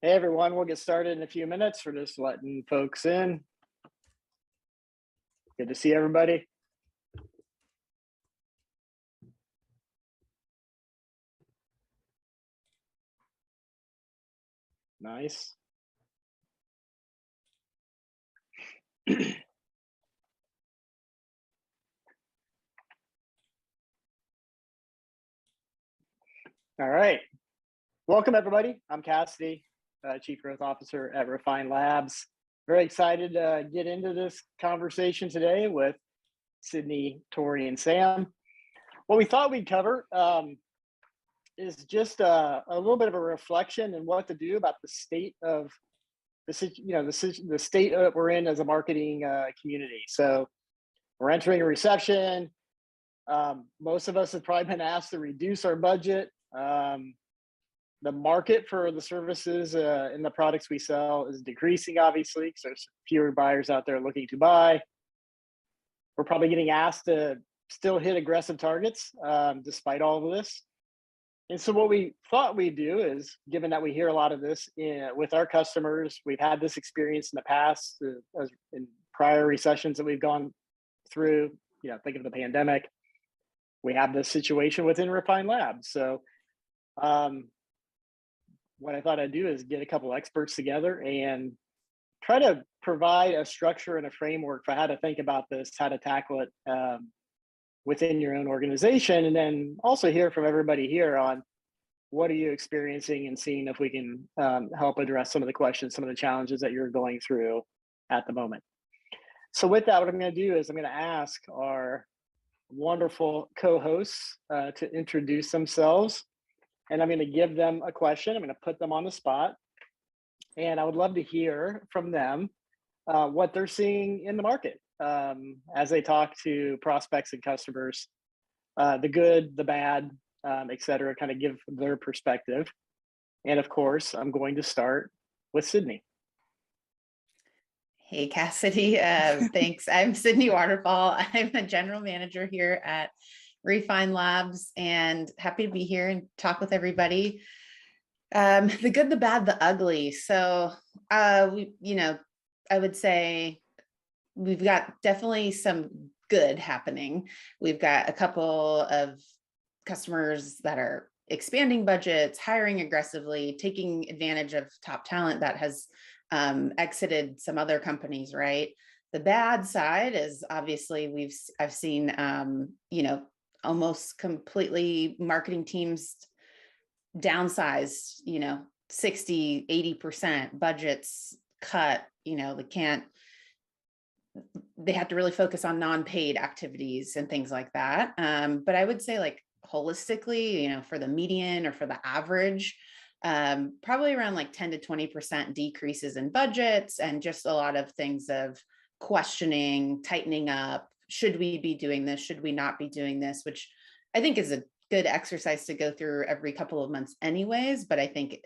Hey everyone, we'll get started in a few minutes. We're just letting folks in. Good to see everybody. Nice. All right. Welcome everybody. I'm Cassidy, Chief Growth Officer at Refine Labs. Very excited to get into this conversation today with Sidney, Tory, and Sam. What we thought we'd cover is just a little bit of a reflection and what to do about the state of the state that we're in as a marketing community. So we're entering a recession. Most of us have probably been asked to reduce our budget. The market for the services and the products we sell is decreasing, obviously, because there's fewer buyers out there looking to buy. We're probably getting asked to still hit aggressive targets despite all of this. And so what we thought we'd do is, given that we hear a lot of this with our customers, we've had this experience in the past, as in prior recessions that we've gone through, think of the pandemic. We have this situation within Refine Labs. So what I thought I'd do is get a couple experts together and try to provide a structure and a framework for how to think about this, how to tackle it within your own organization, and then also hear from everybody here on what are you experiencing and seeing if we can help address some of the questions, some of the challenges that you're going through at the moment. So with that, what I'm going to do is I'm going to ask our wonderful co-hosts to introduce themselves, and I'm going to give them a question. I'm going to put them on the spot, and I would love to hear from them what they're seeing in the market as they talk to prospects and customers, the good, the bad, et cetera, kind of give their perspective. And of course, I'm going to start with Sidney. Hey, Cassidy, thanks. I'm Sidney Waterfall. I'm a general manager here at Refine Labs and happy to be here and talk with everybody. The good, the bad, the ugly. So, I would say we've got definitely some good happening. We've got a couple of customers that are expanding budgets, hiring aggressively, taking advantage of top talent that has exited some other companies, right? The bad side is obviously I've seen, almost completely marketing teams downsized, 60, 80% budgets cut, they have to really focus on non-paid activities and things like that. But I would say like holistically, for the median or for the average, probably around like 10 to 20% decreases in budgets and just a lot of things of questioning, tightening up. Should we be doing this? Should we not be doing this? Which I think is a good exercise to go through every couple of months anyways, but I think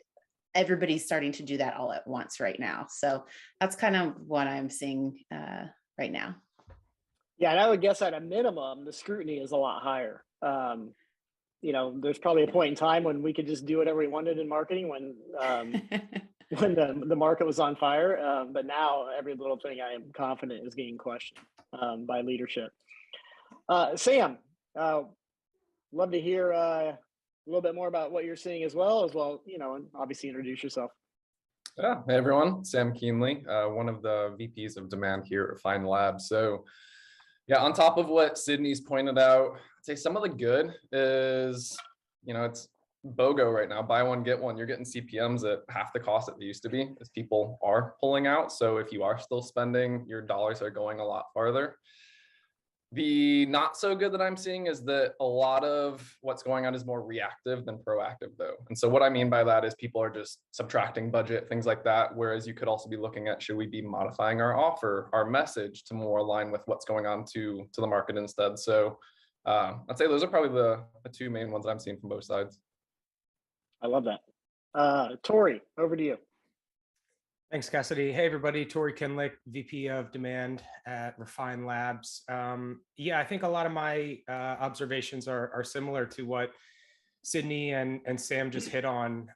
everybody's starting to do that all at once right now. So that's kind of what I'm seeing right now. Yeah, and I would guess at a minimum, the scrutiny is a lot higher. There's probably a point in time when we could just do whatever we wanted in marketing when the market was on fire. But now every little thing I am confident is being questioned by leadership. Sam, love to hear a little bit more about what you're seeing as well, and obviously introduce yourself. Yeah, hey everyone, Sam Kuehnle, one of the VPs of demand here at Refine Labs. So yeah, on top of what Sidney's pointed out, I'd say some of the good is, it's BOGO right now, buy one, get one. You're getting CPMs at half the cost that they used to be as people are pulling out. So if you are still spending, your dollars are going a lot farther. The not so good that I'm seeing is that a lot of what's going on is more reactive than proactive though. And so what I mean by that is people are just subtracting budget, things like that. Whereas you could also be looking at, should we be modifying our offer, our message to more align with what's going on to the market instead. So I'd say those are probably the two main ones that I'm seeing from both sides. I love that. Tory, over to you. Thanks, Cassidy. Hey, everybody. Tory Kindlick, VP of Demand at Refine Labs. I think a lot of my observations are similar to what Sidney and Sam just hit on.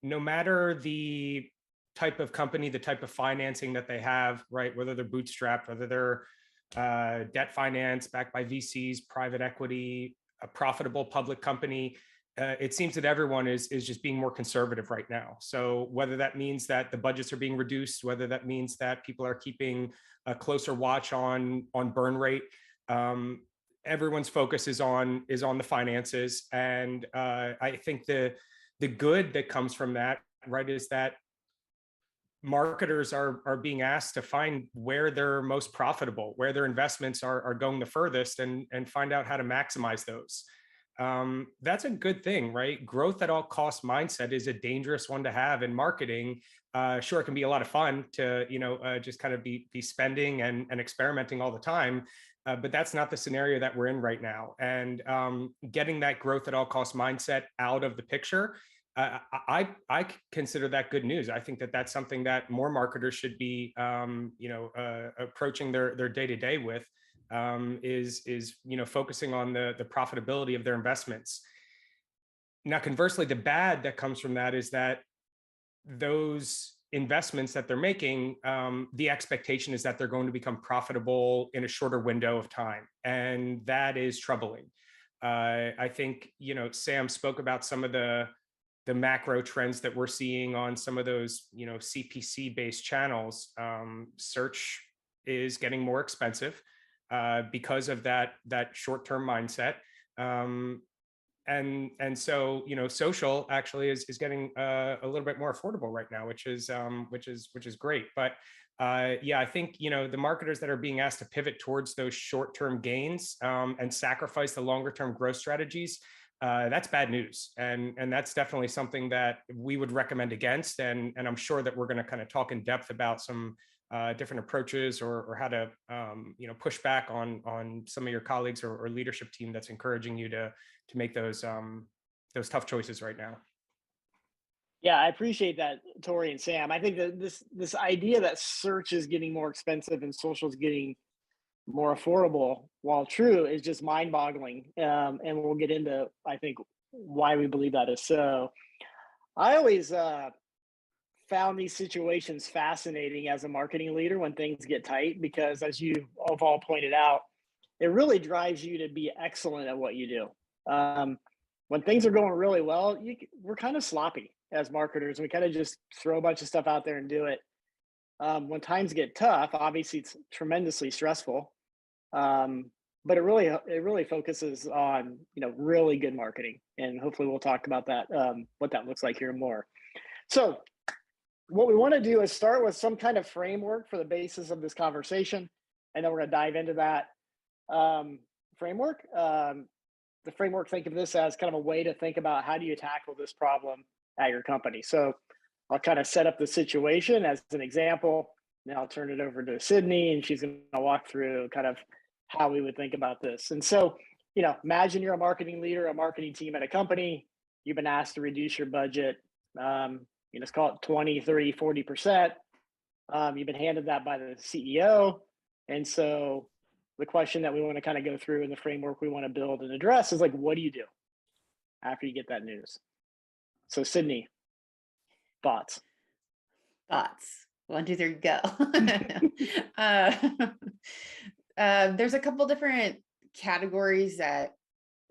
no matter the type of company, the type of financing that they have, right? Whether they're bootstrapped, whether they're debt finance backed by VCs, private equity, a profitable public company, it seems that everyone is just being more conservative right now. So whether that means that the budgets are being reduced, whether that means that people are keeping a closer watch on burn rate, everyone's focus is on the finances. And I think the good that comes from that, right, is that marketers are being asked to find where they're most profitable, where their investments are going the furthest, and find out how to maximize those. That's a good thing, right? Growth at all cost mindset is a dangerous one to have in marketing. Sure, it can be a lot of fun to, just kind of be spending and experimenting all the time. But that's not the scenario that we're in right now. And getting that growth at all cost mindset out of the picture, I consider that good news. I think that that's something that more marketers should be, approaching their day-to-day with, is focusing on the profitability of their investments. Now, conversely, the bad that comes from that is that those investments that they're making, the expectation is that they're going to become profitable in a shorter window of time, and that is troubling. I think Sam spoke about some of the macro trends that we're seeing on some of those CPC based channels. Search is getting more expensive because of that short-term mindset. And so social actually is getting a little bit more affordable right now, which is great. But I think the marketers that are being asked to pivot towards those short-term gains and sacrifice the longer-term growth strategies, that's bad news, and that's definitely something that we would recommend against. And I'm sure that we're going to kind of talk in depth about some different approaches or how to push back on some of your colleagues or leadership team that's encouraging you to make those tough choices right now. Yeah, I appreciate that, Tory and Sam. I think that this idea that search is getting more expensive and social is getting more affordable, while true, is just mind-boggling. And we'll get into, I think, why we believe that is so. I always found these situations fascinating as a marketing leader when things get tight, because as you have all pointed out, it really drives you to be excellent at what you do. When things are going really well, we're kind of sloppy as marketers. We kind of just throw a bunch of stuff out there and do it. When times get tough, obviously it's tremendously stressful. But it really focuses on really good marketing, and hopefully we'll talk about that, what that looks like here more. So what we want to do is start with some kind of framework for the basis of this conversation, and then we're going to dive into that framework. The framework, think of this as kind of a way to think about how do you tackle this problem at your company. So I'll kind of set up the situation as an example. Now I'll turn it over to Sidney, and she's going to walk through kind of how we would think about this. And so, imagine you're a marketing leader, a marketing team at a company. You've been asked to reduce your budget. Let's call it 20, 30, 40%. You've been handed that by the CEO. And so the question that we want to kind of go through in the framework we want to build and address is like, what do you do after you get that news? So Sidney, thoughts? 1, 2, 3, go. There's a couple different categories that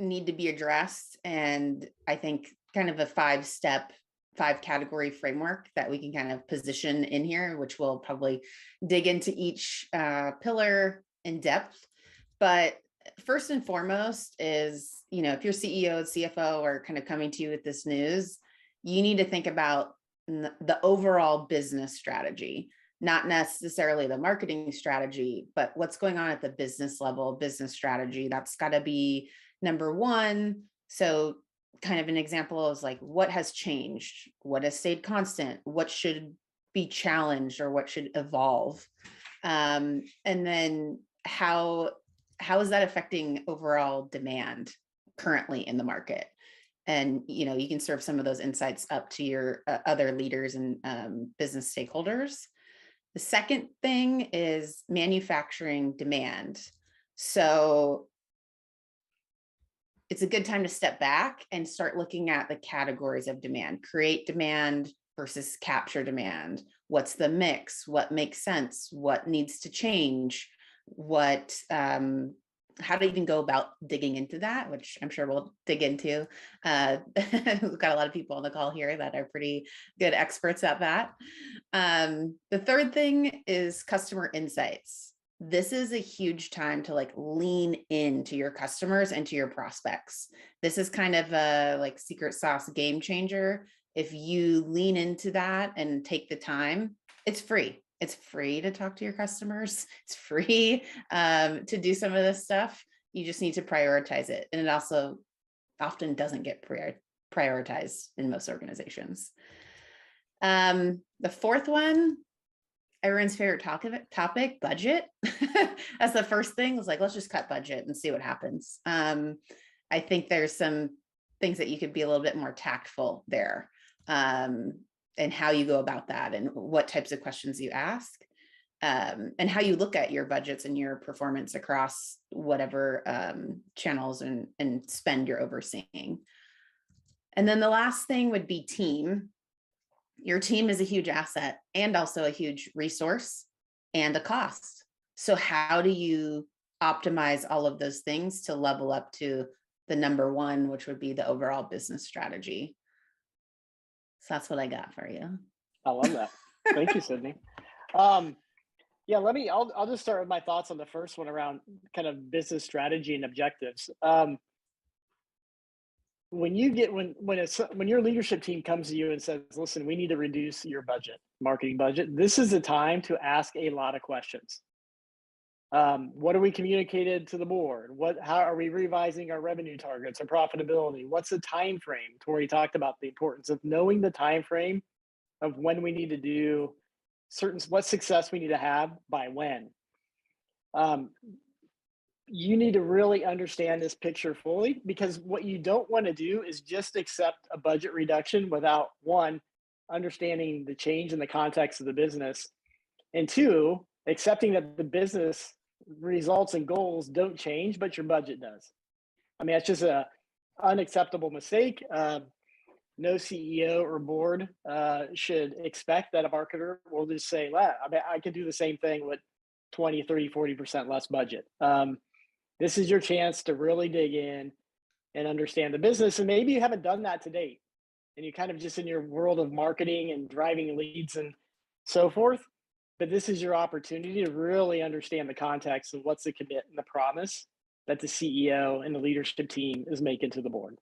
need to be addressed. And I think kind of a 5-category framework that we can kind of position in here, which we'll probably dig into each pillar in depth. But first and foremost is, if your CEO and CFO are kind of coming to you with this news, you need to think about the overall business strategy, not necessarily the marketing strategy, but what's going on at the business level, business strategy. That's got to be number one. So kind of an example is like, what has changed? What has stayed constant? What should be challenged or what should evolve? And then how is that affecting overall demand currently in the market? And, you can serve some of those insights up to your other leaders and business stakeholders. The second thing is manufacturing demand. So it's a good time to step back and start looking at the categories of demand, create demand versus capture demand. What's the mix? What makes sense? What needs to change? What, how to even go about digging into that, which I'm sure we'll dig into. We've got a lot of people on the call here that are pretty good experts at that. The third thing is customer insights. This is a huge time to like lean into your customers and to your prospects. This is kind of a like secret sauce game changer. If you lean into that and take the time, it's free. It's free to talk to your customers. It's free to do some of this stuff. You just need to prioritize it. And it also often doesn't get prioritized in most organizations. The fourth one, everyone's favorite topic, budget. That's the first thing. It's like, let's just cut budget and see what happens. I think there's some things that you could be a little bit more tactful there. And how you go about that and what types of questions you ask, and how you look at your budgets and your performance across whatever channels and spend you're overseeing. And then the last thing would be team. Your team is a huge asset and also a huge resource and a cost. So how do you optimize all of those things to level up to the number one, which would be the overall business strategy? So that's what I got for you. I love that. Thank you, Sydney. Yeah, I'll just start with my thoughts on the first one around kind of business strategy and objectives. When your leadership team comes to you and says, listen, we need to reduce your budget, marketing budget, this is the time to ask a lot of questions. What are we communicated to the board? How are we revising our revenue targets and profitability? What's the time frame? Tory talked about the importance of knowing the time frame of when we need to do what success we need to have by when. You need to really understand this picture fully, because what you don't want to do is just accept a budget reduction without, one, understanding the change in the context of the business, and two, accepting that the business results and goals don't change, but your budget does. I mean, it's just an unacceptable mistake. No CEO or board should expect that a marketer will just say, well, I mean, I can do the same thing with 20, 30, 40% less budget. This is your chance to really dig in and understand the business. And maybe you haven't done that to date, and you kind of just in your world of marketing and driving leads and so forth. But this is your opportunity to really understand the context of what's the commit and the promise that the CEO and the leadership team is making to the board.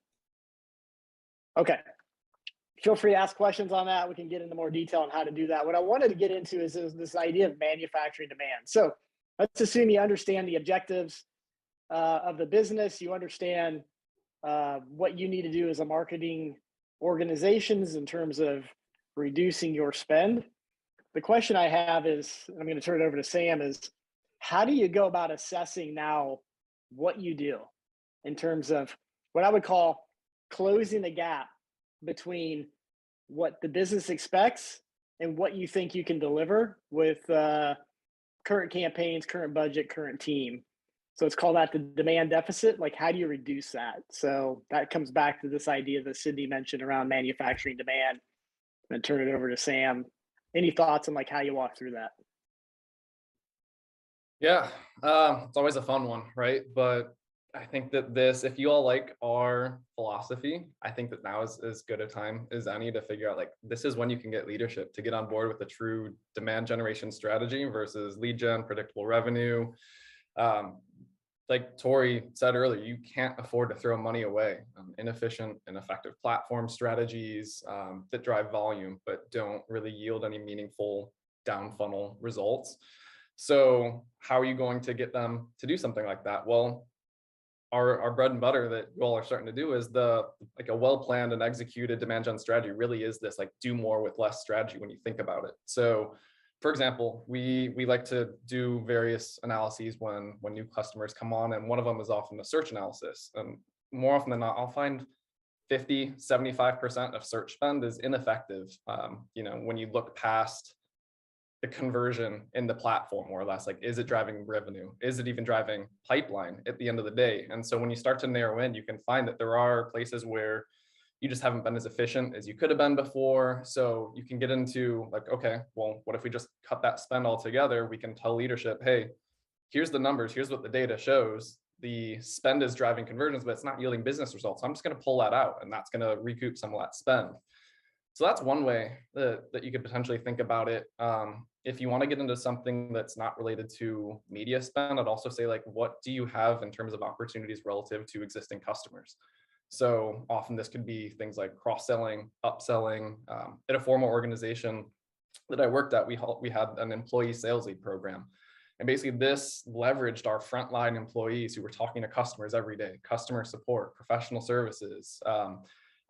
Okay. Feel free to ask questions on that. We can get into more detail on how to do that. What I wanted to get into is this idea of manufacturing demand. So let's assume you understand the objectives of the business. You understand what you need to do as a marketing organizations in terms of reducing your spend. The question I have is, and I'm going to turn it over to Sam, is how do you go about assessing now what you do in terms of what I would call closing the gap between what the business expects and what you think you can deliver with current campaigns, current budget, current team. So it's called that the demand deficit. Like, how do you reduce that? So that comes back to this idea that Sidney mentioned around manufacturing demand. And turn it over to Sam. Any thoughts on like how you walk through that? Yeah, it's always a fun one, right? But I think that if you all like our philosophy, I think that now is as good a time as any to figure out, like, this is when you can get leadership to get on board with a true demand generation strategy versus lead gen, predictable revenue. Like Tory said earlier, you can't afford to throw money away. Inefficient, ineffective platform strategies that drive volume, but don't really yield any meaningful down funnel results. So how are you going to get them to do something like that? Well, our bread and butter that you all are starting to do is a well-planned and executed demand gen strategy really is this like do more with less strategy when you think about it. So for example, we like to do various analyses when new customers come on, and one of them is often the search analysis. And more often than not, I'll find 50, 75% of search spend is ineffective. When you look past the conversion in the platform, more or less. Like, is it driving revenue? Is it even driving pipeline at the end of the day? And so when you start to narrow in, you can find that there are places where you just haven't been as efficient as you could have been before. So you can get into like, okay, well, what if we just cut that spend altogether? We can tell leadership, hey, here's the numbers, here's what the data shows. The spend is driving conversions, but it's not yielding business results. I'm just going to pull that out, and that's going to recoup some of that spend. So that's one way that you could potentially think about it. If you want to get into something that's not related to media spend, I'd also say, like, what do you have in terms of opportunities relative to existing customers? So often this could be things like cross-selling, upselling. At a former organization that I worked at, we had an employee sales lead program. And basically this leveraged our frontline employees who were talking to customers every day, customer support, professional services,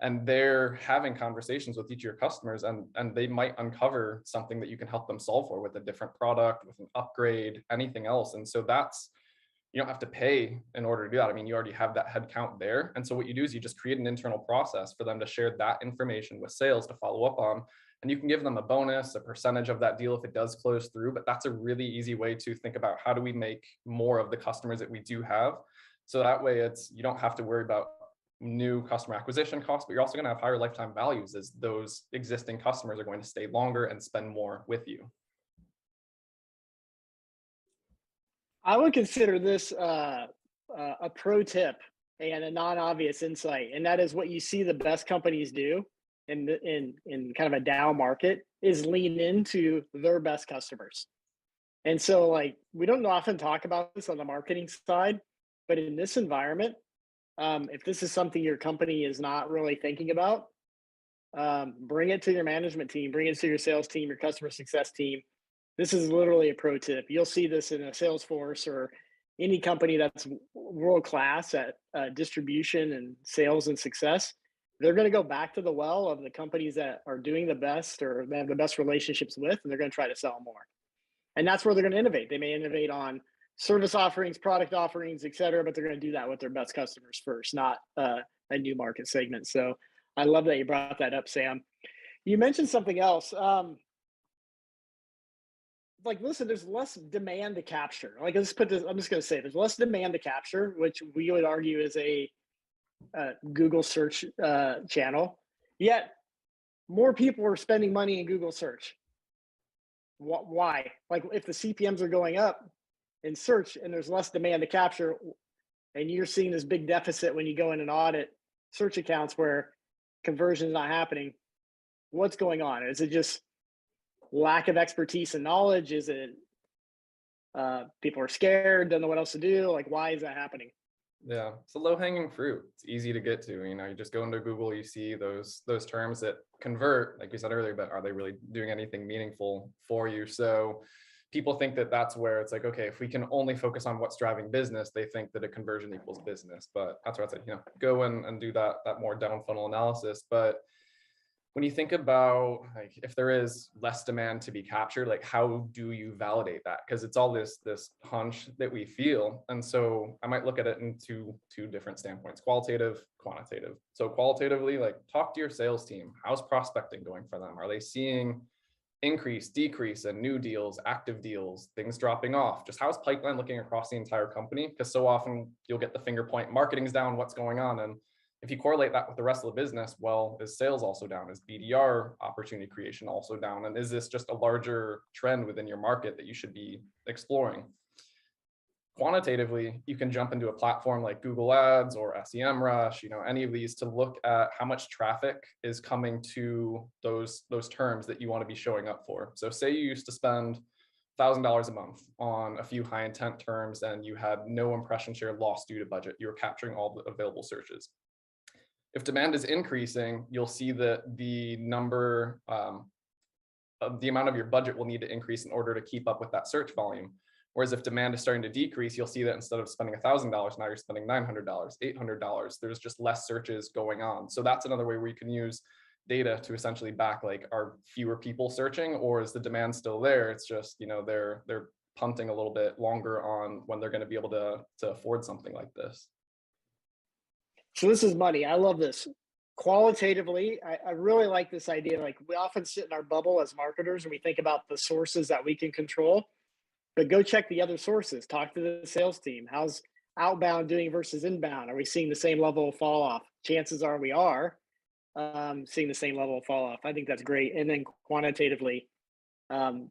and they're having conversations with each of your customers, and they might uncover something that you can help them solve for with a different product, with an upgrade, anything else. And so that's, you don't have to pay in order to do that. I mean, you already have that headcount there. And so what you do is you just create an internal process for them to share that information with sales to follow up on. And you can give them a bonus, a percentage of that deal if it does close through. But that's a really easy way to think about how do we make more of the customers that we do have. So that way you don't have to worry about new customer acquisition costs, but you're also going to have higher lifetime values, as those existing customers are going to stay longer and spend more with you. I would consider this a pro tip and a non-obvious insight, and that is what you see the best companies do in kind of a down market is lean into their best customers. And so, like, we don't often talk about this on the marketing side, but in this environment, if this is something your company is not really thinking about, bring it to your management team, bring it to your sales team, your customer success team. This is literally a pro tip. You'll see this in a Salesforce or any company that's world-class at distribution and sales and success. They're going to go back to the well of the companies that are doing the best or they have the best relationships with, and they're going to try to sell more. And that's where they're going to innovate. They may innovate on service offerings, product offerings, et cetera, but they're going to do that with their best customers first, not a new market segment. So I love that you brought that up, Sam. You mentioned something else. Like, listen, there's less demand to capture. Like, let's put this, I'm just going to say there's less demand to capture, which we would argue is a Google search channel. Yet more people are spending money in Google search. Why? Like, if the CPMs are going up in search and there's less demand to capture, and you're seeing this big deficit when you go in and audit search accounts where conversion is not happening, what's going on? Is it just lack of expertise and knowledge? Is it people are scared, don't know what else to do? Like, why is that happening? Yeah, it's a low-hanging fruit. It's easy to get to. You just go into Google, you see those terms that convert, like we said earlier, but are they really doing anything meaningful for you? So people think that that's where it's like, okay, if we can only focus on what's driving business, they think that a conversion equals business. But that's where I said, go and do that more down funnel analysis. But when you think about, like, if there is less demand to be captured, like, how do you validate that? Because it's all this hunch that we feel. And so I might look at it in two different standpoints: qualitative, quantitative. So qualitatively, like, talk to your sales team. How's prospecting going for them? Are they seeing increase, decrease in new deals, active deals, things dropping off? Just how's pipeline looking across the entire company? Because so often you'll get the finger point, marketing's down, what's going on? And if you correlate that with the rest of the business, well, is sales also down? Is BDR opportunity creation also down? And is this just a larger trend within your market that you should be exploring? Quantitatively, you can jump into a platform like Google Ads or SEMrush, any of these, to look at how much traffic is coming to those terms that you want to be showing up for. So say you used to spend $1,000 a month on a few high intent terms and you had no impression share loss due to budget. You were capturing all the available searches. If demand is increasing, you'll see that the number of the amount of your budget will need to increase in order to keep up with that search volume. Whereas if demand is starting to decrease, you'll see that instead of spending $1,000, now you're spending $900, $800. There's just less searches going on. So that's another way where you can use data to essentially back, like, are fewer people searching, or is the demand still there? It's just, they're punting a little bit longer on when they're going to be able to afford something like this. So this is money. I love this. qualitatively, I really like this idea. Like, we often sit in our bubble as marketers and we think about the sources that we can control, but go check the other sources. Talk to the sales team. How's outbound doing versus inbound? Are we seeing the same level of fall off? Chances are we are seeing the same level of fall off. I think that's great. And then quantitatively, um,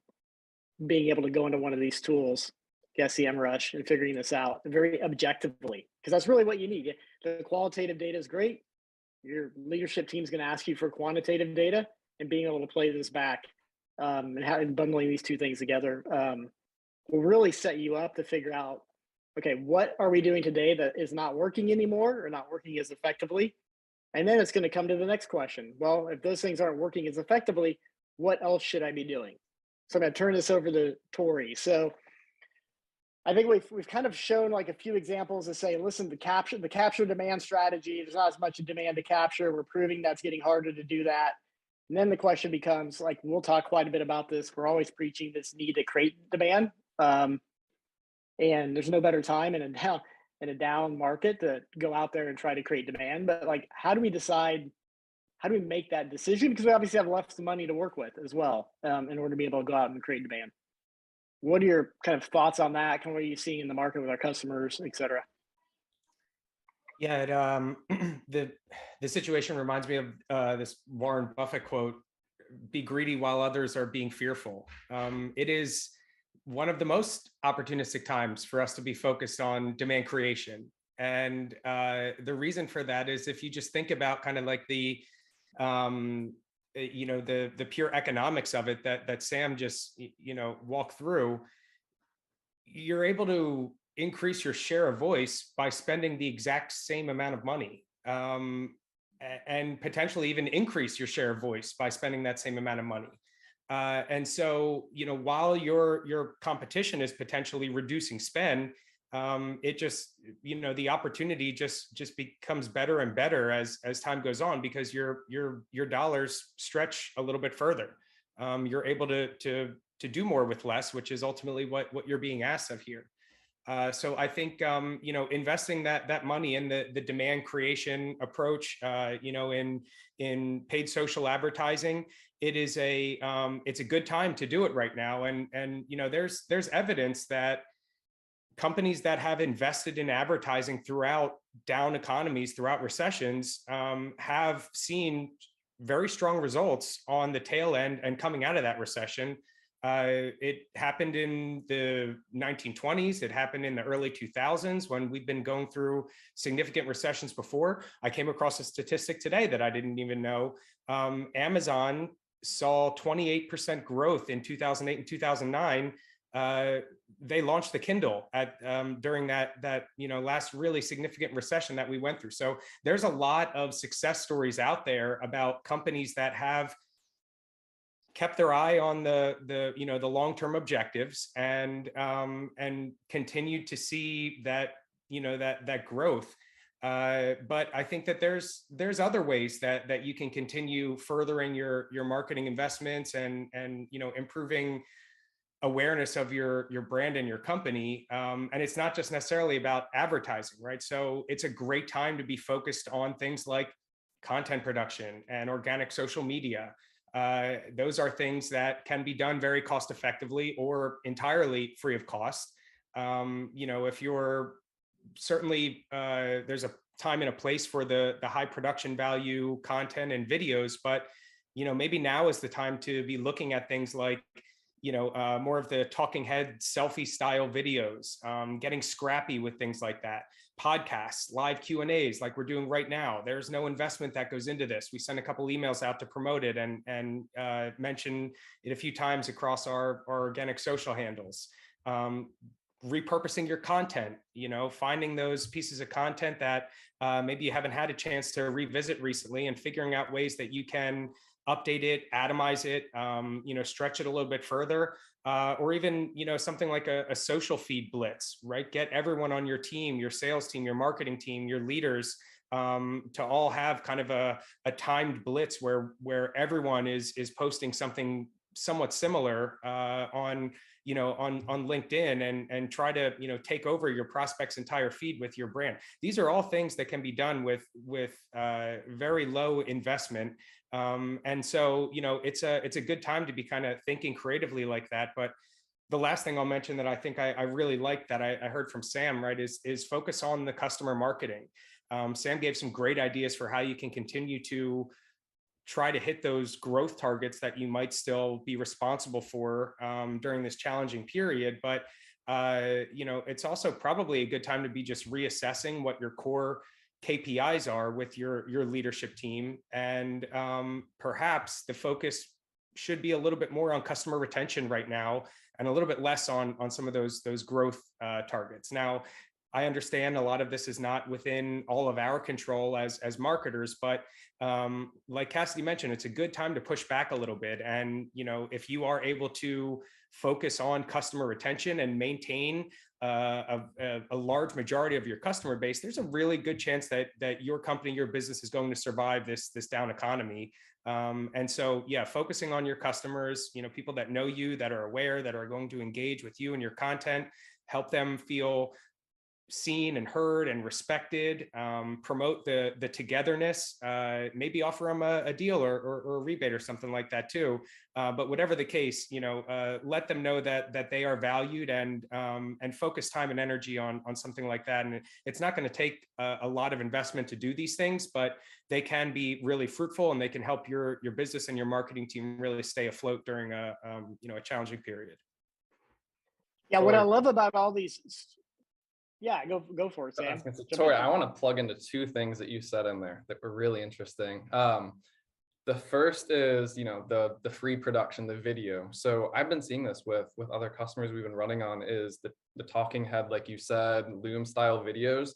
being able to go into one of these tools, the SEM Rush, and figuring this out very objectively, because that's really what you need. The qualitative data is great. Your leadership team is going to ask you for quantitative data, and being able to play this back and bundling these two things together will really set you up to figure out, okay, what are we doing today that is not working anymore or not working as effectively? And then it's going to come to the next question. Well, if those things aren't working as effectively, what else should I be doing? So I'm going to turn this over to Tory. So I think we've kind of shown like a few examples to say, listen, the capture demand strategy, there's not as much demand to capture. We're proving that's getting harder to do that. And then the question becomes, like, we'll talk quite a bit about this. We're always preaching this need to create demand. And there's no better time in a down market to go out there and try to create demand. But like, how do we decide? How do we make that decision? Because we obviously have less money to work with as well in order to be able to go out and create demand. What are your kind of thoughts on that? Kind of what are you seeing in the market with our customers, et cetera? Yeah, the situation reminds me of this Warren Buffett quote: "Be greedy while others are being fearful." It is one of the most opportunistic times for us to be focused on demand creation, and the reason for that is if you just think about kind of like the the pure economics of it that Sam just walked through, you're able to increase your share of voice by spending the exact same amount of money, and potentially even increase your share of voice by spending that same amount of money. And so, while your competition is potentially reducing spend, it just, the opportunity just becomes better and better as time goes on, because your dollars stretch a little bit further. You're able to do more with less, which is ultimately what you're being asked of here. So I think, investing that money in the demand creation approach, in paid social advertising, it's a good time to do it right now. And there's evidence that companies that have invested in advertising throughout down economies, throughout recessions, have seen very strong results on the tail end and coming out of that recession. It happened in the 1920s. It happened in the early 2000s when we've been going through significant recessions before. I came across a statistic today that I didn't even know. Amazon saw 28% growth in 2008 and 2009. They launched the Kindle during that last really significant recession that we went through. So there's a lot of success stories out there about companies that have kept their eye on the long-term objectives and continued to see that growth. But I think that there's other ways that you can continue furthering your marketing investments and improving awareness of your brand and your company. And it's not just necessarily about advertising, right? So it's a great time to be focused on things like content production and organic social media. Those are things that can be done very cost effectively or entirely free of cost. If you're certainly, there's a time and a place for the high production value content and videos, but maybe now is the time to be looking at things like more of the talking head selfie style videos, getting scrappy with things like that. Podcasts, live Q&As like we're doing right now. There's no investment that goes into this. We send a couple emails out to promote it and mention it a few times across our organic social handles. Repurposing your content, finding those pieces of content that maybe you haven't had a chance to revisit recently and figuring out ways that you can update it, atomize it, stretch it a little bit further, or even, something like a social feed blitz, right? Get everyone on your team, your sales team, your marketing team, your leaders, to all have kind of a timed blitz where everyone is posting something somewhat similar on LinkedIn and try to, take over your prospect's entire feed with your brand. These are all things that can be done with very low investment. And so, it's a good time to be kind of thinking creatively like that. But the last thing I'll mention that I think I really like that I heard from Sam, right, is focus on the customer marketing. Sam gave some great ideas for how you can continue to try to hit those growth targets that you might still be responsible for during this challenging period. But, it's also probably a good time to be just reassessing what your core KPIs are with your leadership team. And perhaps the focus should be a little bit more on customer retention right now and a little bit less on some of those growth targets. Now, I understand a lot of this is not within all of our control as marketers, but like Cassidy mentioned, it's a good time to push back a little bit. And, if you are able to focus on customer retention and maintain a large majority of your customer base, there's a really good chance that your company, your business is going to survive this down economy. And so, yeah, focusing on your customers, people that know you, that are aware, that are going to engage with you and your content, help them feel seen and heard and respected, promote the togetherness, maybe offer them a deal or a rebate or something like that too. But whatever the case, let them know that they are valued and focus time and energy on something like that. And it's not going to take a lot of investment to do these things, but they can be really fruitful and they can help your business and your marketing team really stay afloat during a challenging period. Yeah, what I love about all these. Yeah, go for it, Sam. Tory, I want to plug into two things that you said in there that were really interesting. The first is, the free production, the video. So I've been seeing this with other customers we've been running on is the talking head, like you said, Loom style videos.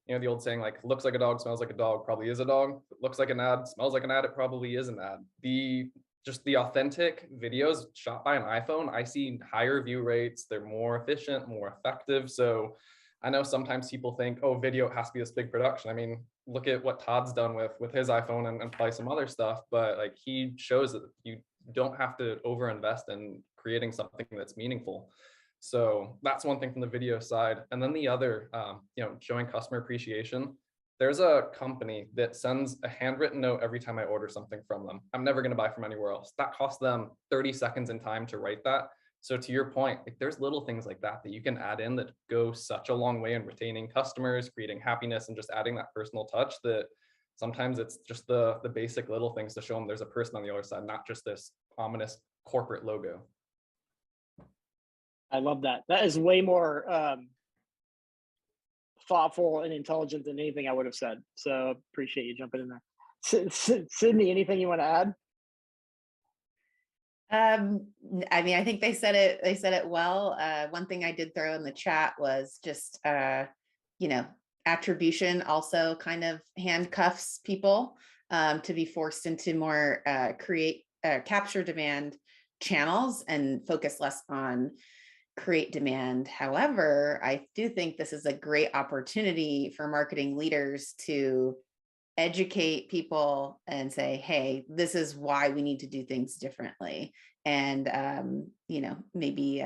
The old saying, like, looks like a dog, smells like a dog, probably is a dog. Looks like an ad, smells like an ad, it probably is an ad. Just the authentic videos shot by an iPhone, I see higher view rates. They're more efficient, more effective. So I know sometimes people think, oh, video has to be this big production. I mean, look at what Todd's done with his iPhone and probably some other stuff, but like he shows that you don't have to overinvest in creating something that's meaningful. So that's one thing from the video side. And then the other, showing customer appreciation. There's a company that sends a handwritten note every time I order something from them. I'm never going to buy from anywhere else. That costs them 30 seconds in time to write that. So to your point, like, there's little things like that you can add in that go such a long way in retaining customers, creating happiness, and just adding that personal touch that sometimes it's just the basic little things to show them there's a person on the other side, not just this ominous corporate logo. I love that. That is way more thoughtful and intelligent than anything I would have said. So appreciate you jumping in there. Sydney, anything you want to add? I mean, I think they said it well. One thing I did throw in the chat was just, attribution also kind of handcuffs people to be forced into more capture demand channels and focus less on create demand. However, I do think this is a great opportunity for marketing leaders to educate people and say, hey, this is why we need to do things differently. And, maybe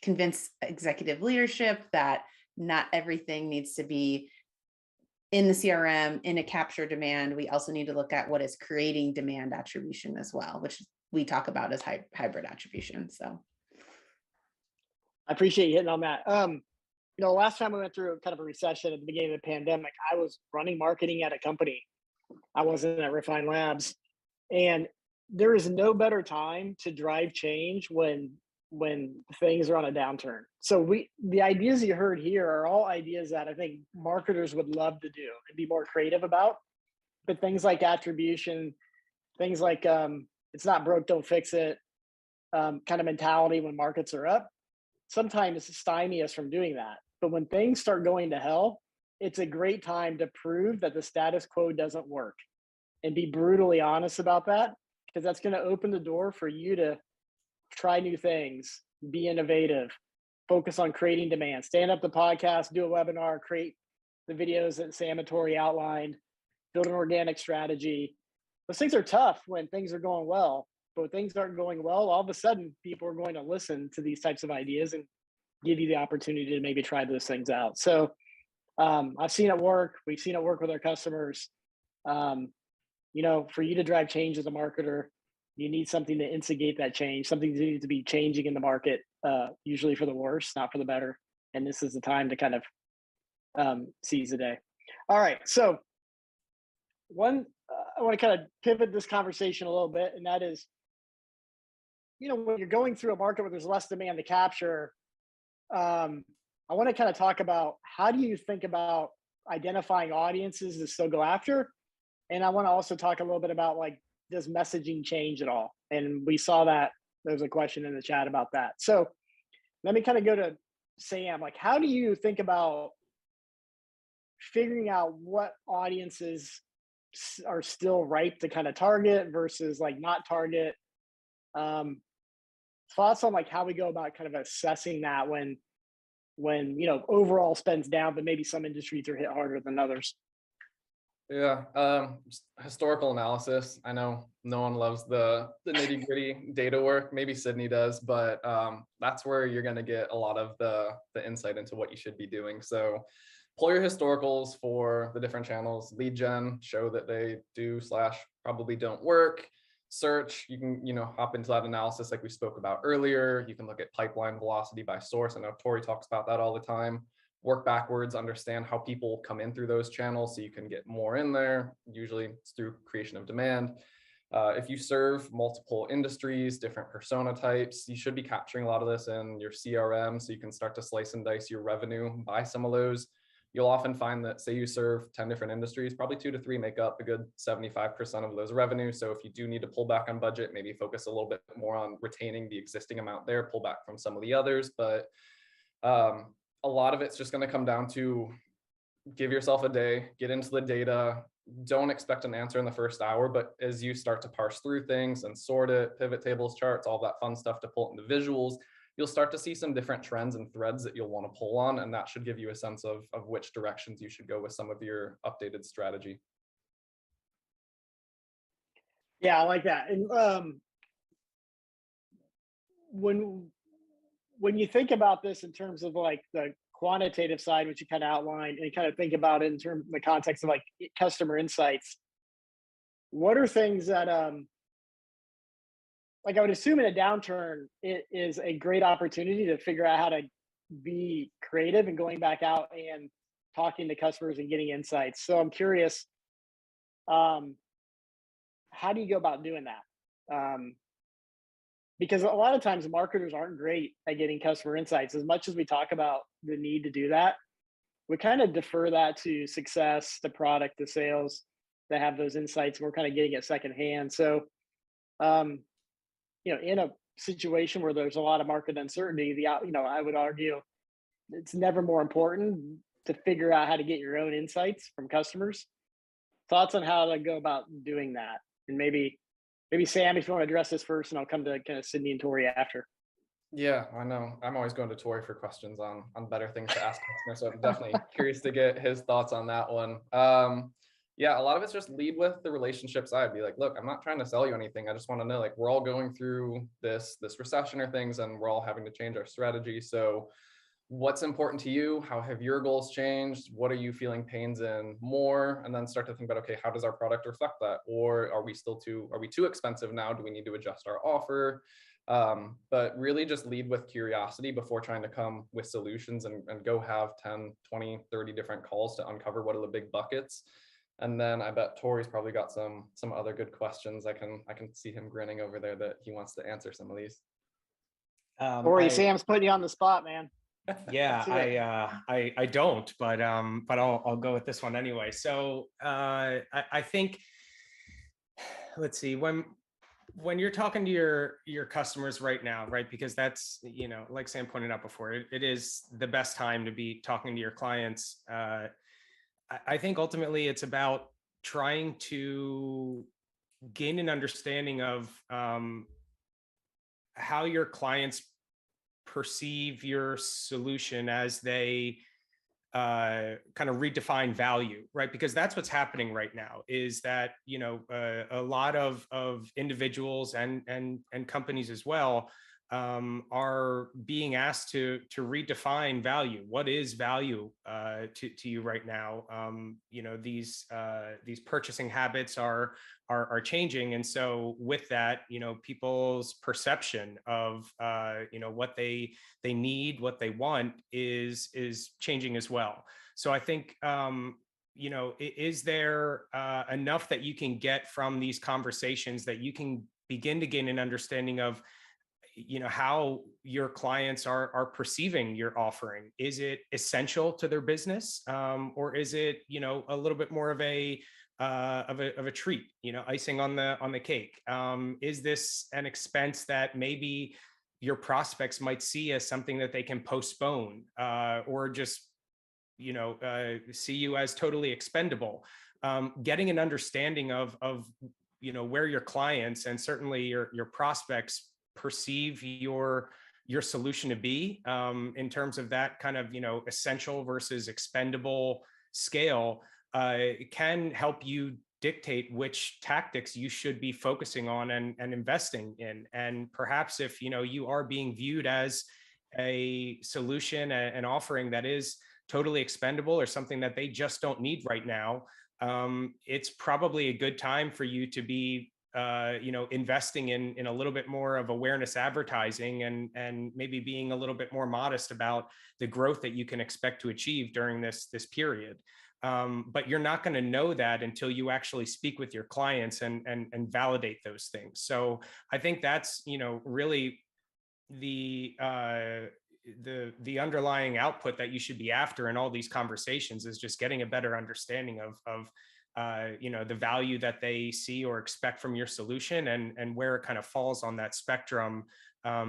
convince executive leadership that not everything needs to be in the CRM, in a capture demand. We also need to look at what is creating demand attribution as well, which we talk about as hybrid attribution. So I appreciate you hitting on that. Last time we went through kind of a recession at the beginning of the pandemic, I was running marketing at a company. I wasn't at Refine Labs. And there is no better time to drive change when things are on a downturn. So the ideas you heard here are all ideas that I think marketers would love to do and be more creative about. But things like attribution, things like it's not broke, don't fix it, kind of mentality when markets are up, sometimes stymie us from doing that. But when things start going to hell, it's a great time to prove that the status quo doesn't work and be brutally honest about that, because that's going to open the door for you to try new things, be innovative, focus on creating demand, stand up the podcast, do a webinar, create the videos that Sam and Tory outlined, build an organic strategy. Those things are tough when things are going well, but when things aren't going well, all of a sudden people are going to listen to these types of ideas and give you the opportunity to maybe try those things out. So I've seen it work. We've seen it work with our customers. For you to drive change as a marketer, you need something to instigate that change. Something needs to be changing in the market, usually for the worse, not for the better. And this is the time to kind of seize the day. All right. So I want to kind of pivot this conversation a little bit, and that is, when you're going through a market where there's less demand to capture, I want to kind of talk about how do you think about identifying audiences to still go after? And I want to also talk a little bit about, like, does messaging change at all? And we saw that there's a question in the chat about that. So let me kind of go to Sam. Like, how do you think about figuring out what audiences are still ripe to kind of target versus like not target? Thoughts on like how we go about kind of assessing that when overall spends down, but maybe some industries are hit harder than others. Yeah, historical analysis. I know no one loves the nitty gritty data work. Maybe Sydney does, but that's where you're going to get a lot of the insight into what you should be doing. So pull your historicals for the different channels. Lead gen, show that they do / probably don't work. Search, you can hop into that analysis like we spoke about earlier. You can look at pipeline velocity by source. I know Tory talks about that all the time. Work backwards, understand how people come in through those channels so you can get more in there. Usually it's through creation of demand. If you serve multiple industries, different persona types, you should be capturing a lot of this in your CRM so you can start to slice and dice your revenue by some of those. You'll often find that, say you serve 10 different industries, probably 2 to 3 make up a good 75% of those revenue. So if you do need to pull back on budget, maybe focus a little bit more on retaining the existing amount there, pull back from some of the others. But a lot of it's just going to come down to give yourself a day, get into the data. Don't expect an answer in the first hour, but as you start to parse through things and sort it, pivot tables, charts, all that fun stuff to pull into visuals, you'll start to see some different trends and threads that you'll want to pull on. And that should give you a sense of which directions you should go with some of your updated strategy. Yeah, I like that. And when you think about this in terms of like the quantitative side, which you kind of outlined, and you kind of think about it in terms of the context of like customer insights, what are things that like I would assume in a downturn, it is a great opportunity to figure out how to be creative and going back out and talking to customers and getting insights. So I'm curious, how do you go about doing that? Because a lot of times marketers aren't great at getting customer insights. As much as we talk about the need to do that, we kind of defer that to success, the product, the sales that have those insights. And we're kind of getting it secondhand. So, in a situation where there's a lot of market uncertainty, I would argue it's never more important to figure out how to get your own insights from customers. Thoughts on how to go about doing that? And maybe Sam, if you want to address this first, and I'll come to kind of Sidney and Tory after. Yeah, I know. I'm always going to Tory for questions on better things to ask customers. So I'm definitely curious to get his thoughts on that one. Yeah, a lot of it's just lead with the relationship side. Be like, look, I'm not trying to sell you anything. I just want to know, like, we're all going through this recession or things, and we're all having to change our strategy. So what's important to you? How have your goals changed? What are you feeling pains in more? And then start to think about, okay, how does our product reflect that? Or are we too expensive now? Do we need to adjust our offer? But really just lead with curiosity before trying to come with solutions and go have 10, 20, 30 different calls to uncover what are the big buckets. And then I bet Tory's probably got some other good questions. I can see him grinning over there that he wants to answer some of these. Tory, Sam's putting you on the spot, man. Yeah, I don't, but I'll go with this one anyway. So I think, let's see, when you're talking to your customers right now, right? Because that's, like Sam pointed out before, it is the best time to be talking to your clients. I think ultimately it's about trying to gain an understanding of how your clients perceive your solution as they kind of redefine value, right? Because that's what's happening right now, is that, a lot of individuals and companies as well are being asked to redefine value. What is value to you right now? These purchasing habits are changing, and so with that, people's perception of what they need, what they want is changing as well. So I think is there enough that you can get from these conversations that you can begin to gain an understanding of how your clients are perceiving your offering? Is it essential to their business, or is it a little bit more of a treat, icing on the cake? Is this an expense that maybe your prospects might see as something that they can postpone, or just see you as totally expendable? Getting an understanding of where your clients and certainly your prospects perceive your solution to be, in terms of that kind of essential versus expendable scale, can help you dictate which tactics you should be focusing on and investing in. And perhaps if you are being viewed as a solution, an offering that is totally expendable or something that they just don't need right now, it's probably a good time for you to be investing in a little bit more of awareness advertising, and maybe being a little bit more modest about the growth that you can expect to achieve during this period. But you're not going to know that until you actually speak with your clients and validate those things. So I think that's really the underlying output that you should be after in all these conversations, is just getting a better understanding of the value that they see or expect from your solution, and where it kind of falls on that spectrum,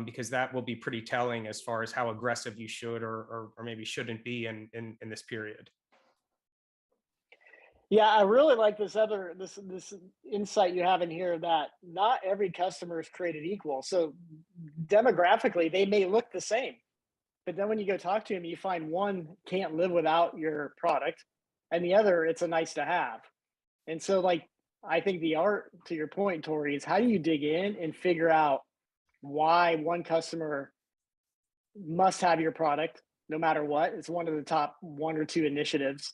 because that will be pretty telling as far as how aggressive you should or maybe shouldn't be in this period. Yeah, I really like this insight you have in here, that not every customer is created equal. So demographically, they may look the same, but then when you go talk to them, you find one can't live without your product, and the other, it's a nice to have. And so, like, I think the art, to your point, Tory, is how do you dig in and figure out why one customer must have your product no matter what? It's one of the top 1 or 2 initiatives.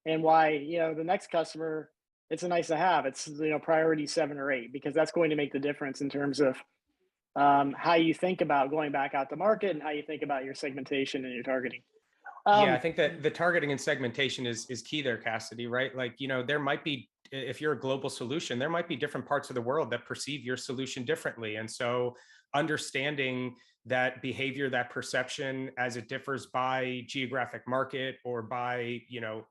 And why, the next customer, it's a nice to have. It's, priority 7 or 8, because that's going to make the difference in terms of how you think about going back out to market, and how you think about your segmentation and your targeting. Yeah, I think that the targeting and segmentation is key there, Cassidy, right? Like, there might be, if you're a global solution, there might be different parts of the world that perceive your solution differently. And so understanding that behavior, that perception, as it differs by geographic market or by,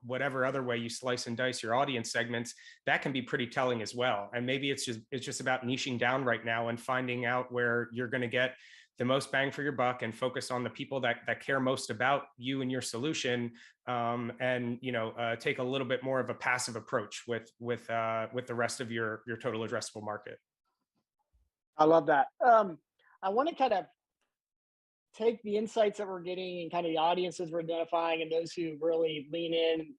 whatever other way you slice and dice your audience segments, that can be pretty telling as well. And maybe it's just about niching down right now and finding out where you're going to get the most bang for your buck, and focus on the people that care most about you and your solution, and take a little bit more of a passive approach with the rest of your total addressable market. I love that. I want to kind of take the insights that we're getting and kind of the audiences we're identifying, and those who really lean in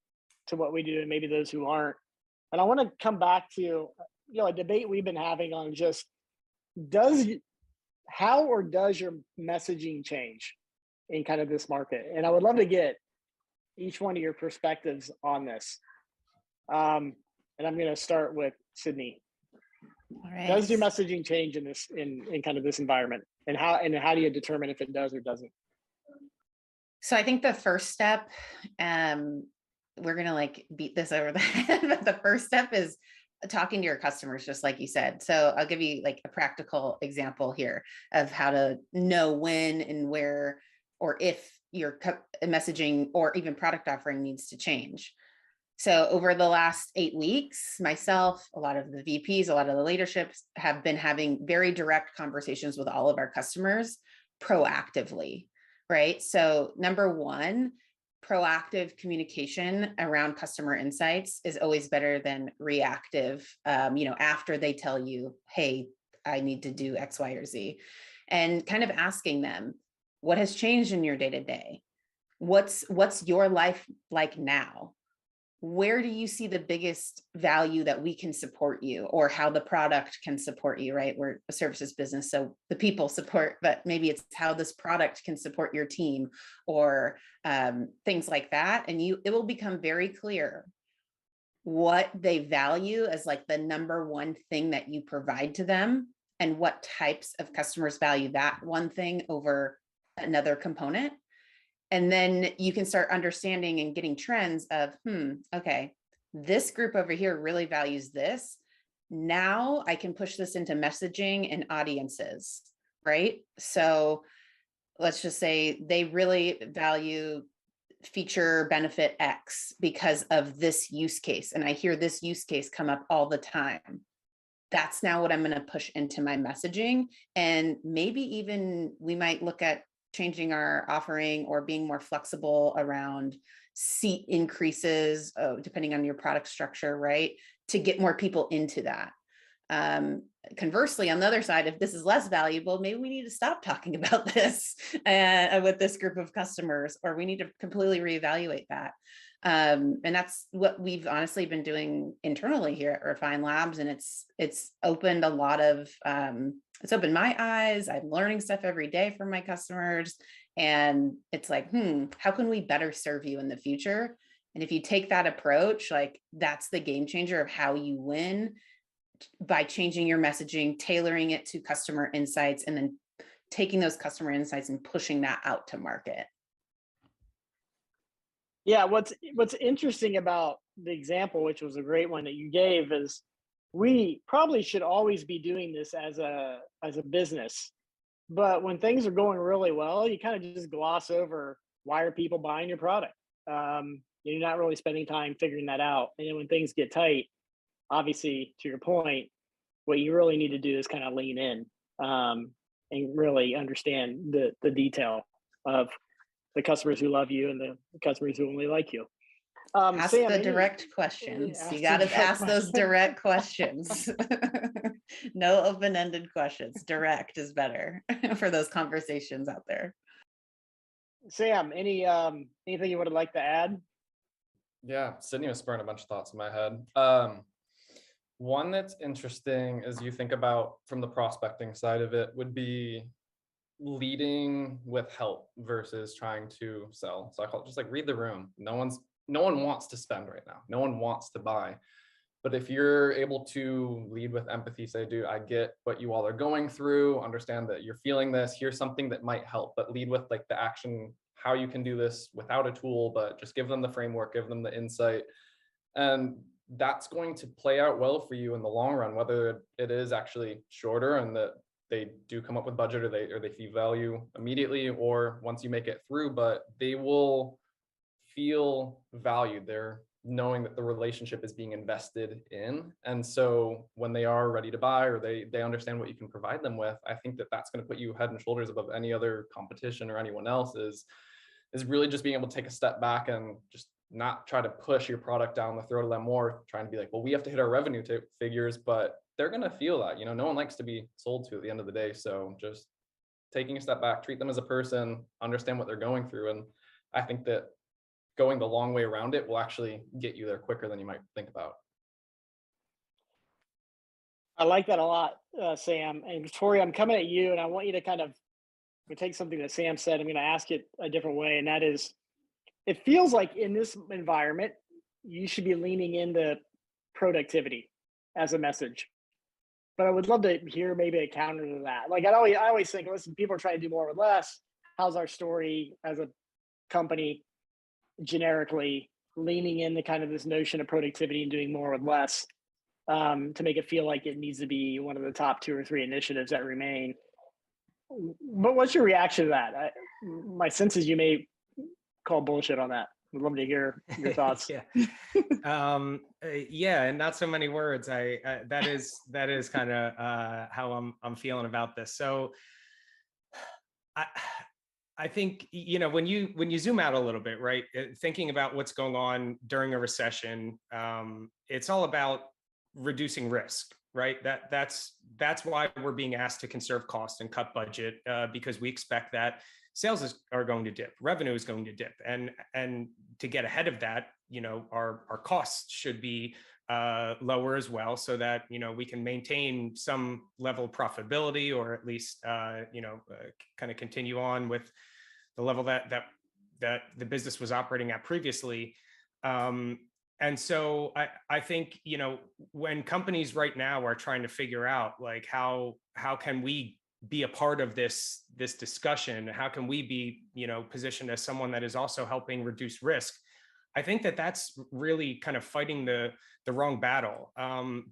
to what we do, and maybe those who aren't. And I want to come back to a debate we've been having on just how or does your messaging change in kind of this market? And I would love to get each one of your perspectives on this. And I'm going to start with Sidney. All right. Does your messaging change in kind of this environment, and how do you determine if it does or doesn't? So I think the first step, we're going to beat this over the head, but the first step is talking to your customers, just like you said. So I'll give you a practical example here of how to know when and where, or if your messaging or even product offering needs to change. So over the last 8 weeks, myself, a lot of the VPs, a lot of the leaderships have been having very direct conversations with all of our customers proactively, right? So number one, proactive communication around customer insights is always better than reactive, after they tell you, hey, I need to do X, Y, or Z, and kind of asking them, what has changed in your day-to-day? what's your life like now? Where do you see the biggest value that we can support you, or how the product can support you, right? We're a services business, so the people support, but maybe it's how this product can support your team, or things like that. And it will become very clear what they value as like the number one thing that you provide to them, and what types of customers value that one thing over another component. And then you can start understanding and getting trends of, okay, this group over here really values this. Now I can push this into messaging and audiences, right? So let's just say they really value feature benefit X because of this use case. And I hear this use case come up all the time. That's now what I'm going to push into my messaging. And maybe even we might look at changing our offering or being more flexible around seat increases, depending on your product structure, right? To get more people into that. Conversely, on the other side, if this is less valuable, maybe we need to stop talking about this with this group of customers, or we need to completely reevaluate that. And that's what we've honestly been doing internally here at Refine Labs. And it's opened a lot of, it's opened my eyes. I'm learning stuff every day from my customers. And it's like, how can we better serve you in the future? And if you take that approach, like that's the game changer of how you win, by changing your messaging, tailoring it to customer insights, and then taking those customer insights and pushing that out to market. Yeah, what's interesting about the example, which was a great one that you gave, is we probably should always be doing this as a business. But when things are going really well, you kind of just gloss over, why are people buying your product? You're not really spending time figuring that out. And then when things get tight, obviously, to your point, what you really need to do is kind of lean in and really understand the detail of the customers who love you and the customers who only like you. Ask Sam, the direct questions. ask You got the to direct ask those direct questions. No open-ended questions. Direct is better for those conversations out there. Sam, anything you would like to add? Yeah, Sydney was spurring a bunch of thoughts in my head. One that's interesting as you think about from the prospecting side of it would be leading with help versus trying to sell. So I call it just like read the room. No one wants to spend right now. No one wants to buy. But if you're able to lead with empathy, say, dude, I get what you all are going through, understand that you're feeling this, here's something that might help, but lead with like the action, how you can do this without a tool, but just give them the framework, give them the insight. And that's going to play out well for you in the long run, whether it is actually shorter and that they do come up with budget or they see value immediately, or once you make it through, but they will feel valued. They're knowing that the relationship is being invested in. And so when they are ready to buy, or they understand what you can provide them with, I think that that's going to put you head and shoulders above any other competition or anyone else, is really just being able to take a step back and just not try to push your product down the throat of them, more trying to be like, well, we have to hit our revenue figures, but they're going to feel that, no one likes to be sold to at the end of the day. So just taking a step back, treat them as a person, understand what they're going through. And I think that going the long way around it will actually get you there quicker than you might think about. I like that a lot, Sam. And Tory, I'm coming at you, and I want you to kind of take something that Sam said. I'm going to ask it a different way, and that is, it feels like in this environment, you should be leaning into productivity as a message. But I would love to hear maybe a counter to that. Like I always think, listen, people are trying to do more with less. How's our story as a company generically leaning into kind of this notion of productivity and doing more with less, to make it feel like it needs to be one of the top 2 or 3 initiatives that remain? But what's your reaction to that? My sense is you may call bullshit on that. I'd love to hear your thoughts. Yeah, and not so many words. That is kind of how I'm feeling about this. So I think, when you zoom out a little bit, right, thinking about what's going on during a recession, it's all about reducing risk, right? That's why we're being asked to conserve cost and cut budget, because we expect that are going to dip, revenue is going to dip, and to get ahead of that, our costs should be lower as well, so that we can maintain some level of profitability, or at least kind of continue on with the level that the business was operating at previously. And so I think, when companies right now are trying to figure out like how can we be a part of this discussion, how can we be positioned as someone that is also helping reduce risk, I think that's really kind of fighting the wrong battle.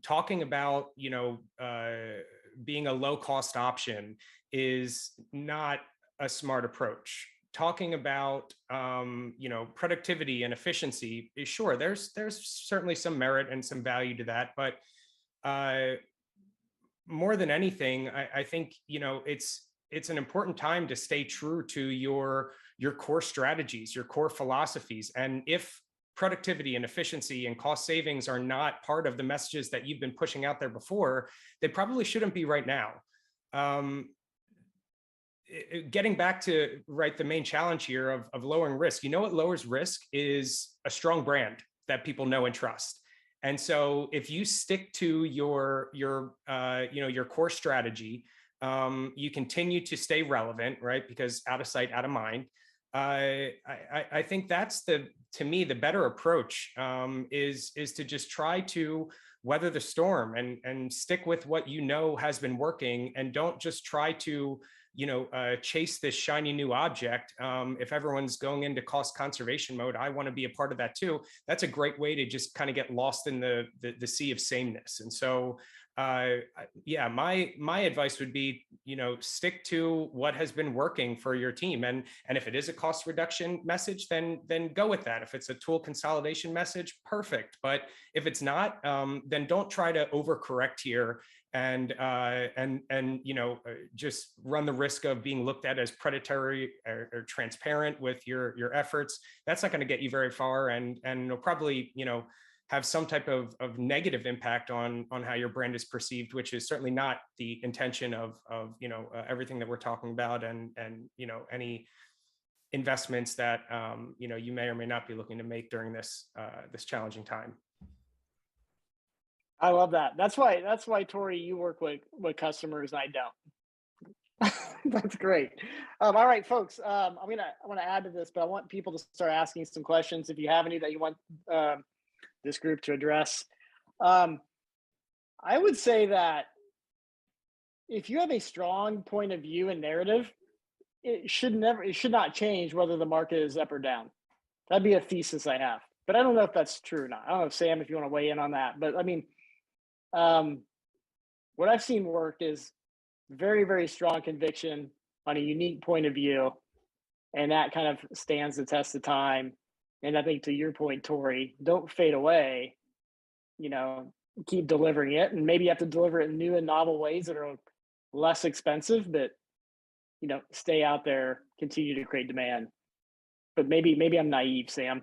Talking about being a low cost option is not a smart approach. Talking about productivity and efficiency, sure, there's certainly some merit and some value to that, but more than anything, I think it's an important time to stay true to your core strategies, your core philosophies. And if productivity and efficiency and cost savings are not part of the messages that you've been pushing out there before, they probably shouldn't be right now. Getting back to the main challenge here of lowering risk, what lowers risk is a strong brand that people know and trust. And so if you stick to your core strategy, you continue to stay relevant, right? Because out of sight, out of mind. I think that's to me, the better approach is to just try to weather the storm and stick with what has been working, and don't just try to chase this shiny new object. If everyone's going into cost conservation mode, I want to be a part of that too. That's a great way to just kind of get lost in the sea of sameness. And so yeah, my advice would be, stick to what has been working for your team. And if it is a cost reduction message, then go with that. If it's a tool consolidation message, perfect. But if it's not, then don't try to overcorrect here and just run the risk of being looked at as predatory or transparent with your efforts. That's not going to get you very far, and it'll probably have some type of negative impact on how your brand is perceived, which is certainly not the intention of everything that we're talking about, and any investments that you may or may not be looking to make during this challenging time. I love that. That's why Tory, you work with customers and I don't. That's great. All right, folks. I want to add to this, but I want people to start asking some questions. If you have any that you want this group to address, I would say that if you have a strong point of view and narrative, it should not change whether the market is up or down. That'd be a thesis I have, but I don't know if that's true or not. I don't know, Sam, if you want to weigh in on that. But I mean, what I've seen work is very, very strong conviction on a unique point of view, and that kind of stands the test of time. And I think, to your point, Tory, don't fade away. Keep delivering it, and maybe you have to deliver it in new and novel ways that are less expensive, but stay out there, continue to create demand. But maybe I'm naive, Sam.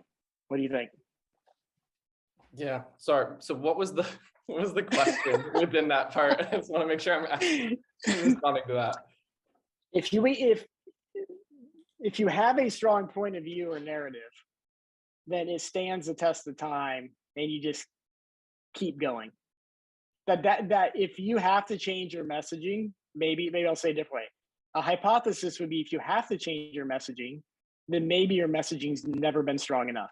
What do you think? Yeah, sorry. So what was the question within that part? I just want to make sure I'm responding to that. If you have a strong point of view or narrative, then it stands the test of time, and you just keep going. That if you have to change your messaging, maybe I'll say a different way. A hypothesis would be, if you have to change your messaging, then maybe your messaging's never been strong enough.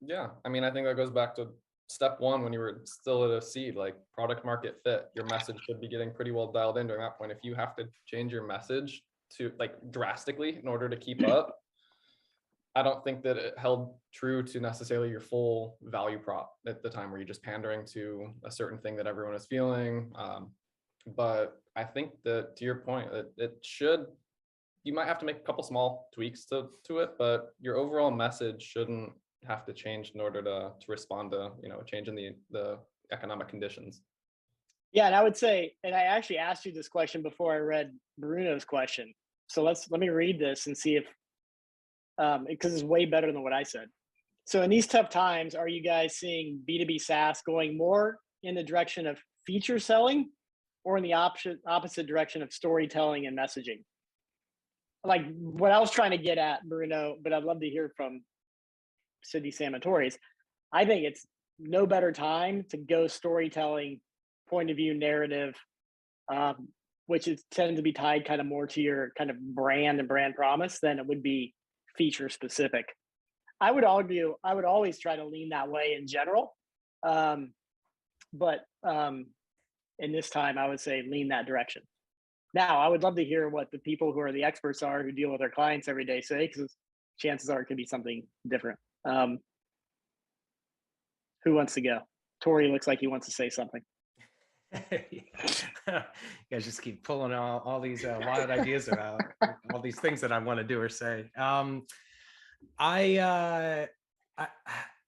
Yeah, I mean, I think that goes back to step one when you were still at a seed, like product market fit. Your message should be getting pretty well dialed in during that point. If you have to change your message to drastically in order to keep up, I don't think that it held true to necessarily your full value prop at the time, where you're just pandering to a certain thing that everyone is feeling. But I think that, to your point, you might have to make a couple small tweaks to it, but your overall message shouldn't have to change in order to respond to a change in the economic conditions. Yeah, and I would say, and I actually asked you this question before I read Bruno's question. So let me read this and see if because it's way better than what I said. So in these tough times, are you guys seeing B2B SaaS going more in the direction of feature selling, or in the opposite direction of storytelling and messaging? like what I was trying to get at, Bruno, but I'd love to hear from Sidney, Sam, and Tory's. I think it's no better time to go storytelling, point of view, narrative, which is tend to be tied kind of more to your kind of brand and brand promise than it would be feature specific. I would argue I would always try to lean that way in general, but in this time I would say lean that direction. Now I would love to hear what the people who are the experts are who deal with their clients every day say, because chances are it could be something different. Who wants to go? Tory looks like he wants to say something. You guys just keep pulling all these wild ideas about all these things that I want to do or say.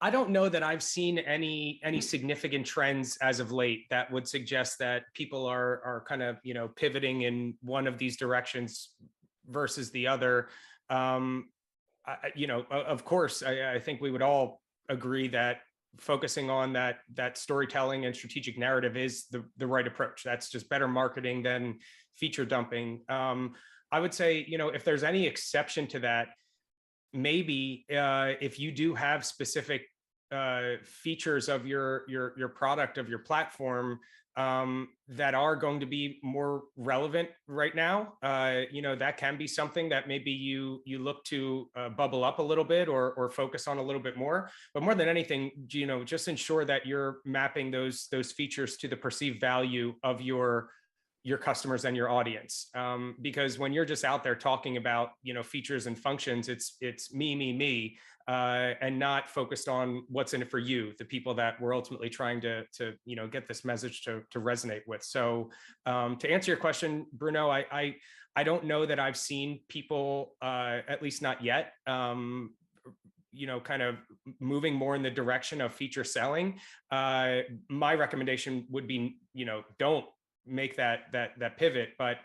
I don't know that I've seen any significant trends as of late that would suggest that people are kind of, you know, pivoting in one of these directions versus the other. You know, of course, I think we would all agree that focusing on that storytelling and strategic narrative is the right approach. That's just better marketing than feature dumping. I would say, you know, if there's any exception to that, maybe if you do have specific features of your product, of your platform, that are going to be more relevant right now, you know, that can be something that maybe you look to bubble up a little bit or focus on a little bit more. But more than anything, you know, just ensure that you're mapping those features to the perceived value of your customers and your audience. Because when you're just out there talking about, you know, features and functions, it's me, and not focused on what's in it for you, the people that we're ultimately trying to you know, get this message to resonate with. So to answer your question, Bruno, I don't know that I've seen people, at least not yet, you know, kind of moving more in the direction of feature selling. My recommendation would be, you know, don't make that pivot. But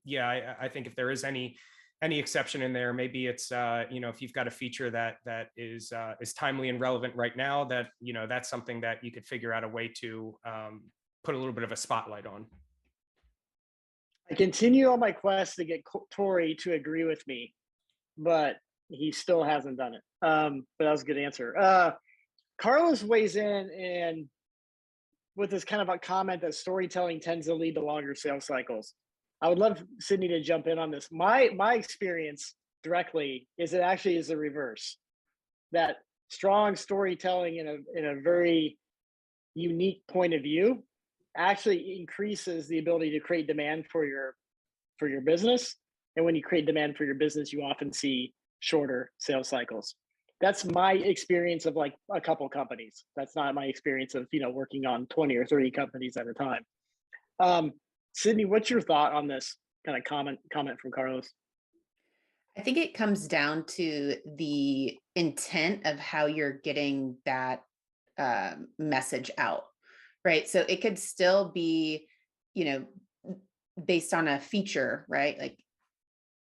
yeah, I think if there is any exception in there, maybe it's you know, if you've got a feature that is timely and relevant right now, that, you know, that's something that you could figure out a way to put a little bit of a spotlight on. I continue on my quest to get Tory to agree with me, but he still hasn't done it. But that was a good answer. Carlos weighs in and with this kind of a comment that storytelling tends to lead to longer sales cycles. I would love Sidney to jump in on this. My experience directly is it actually is the reverse. That strong storytelling in a very unique point of view actually increases the ability to create demand for your business. And when you create demand for your business, you often see shorter sales cycles. That's my experience of like a couple companies. That's not my experience of, you know, working on 20 or 30 companies at a time. Sidney, what's your thought on this kind of comment from Carlos? I think it comes down to the intent of how you're getting that message out, right? So it could still be, you know, based on a feature, right? Like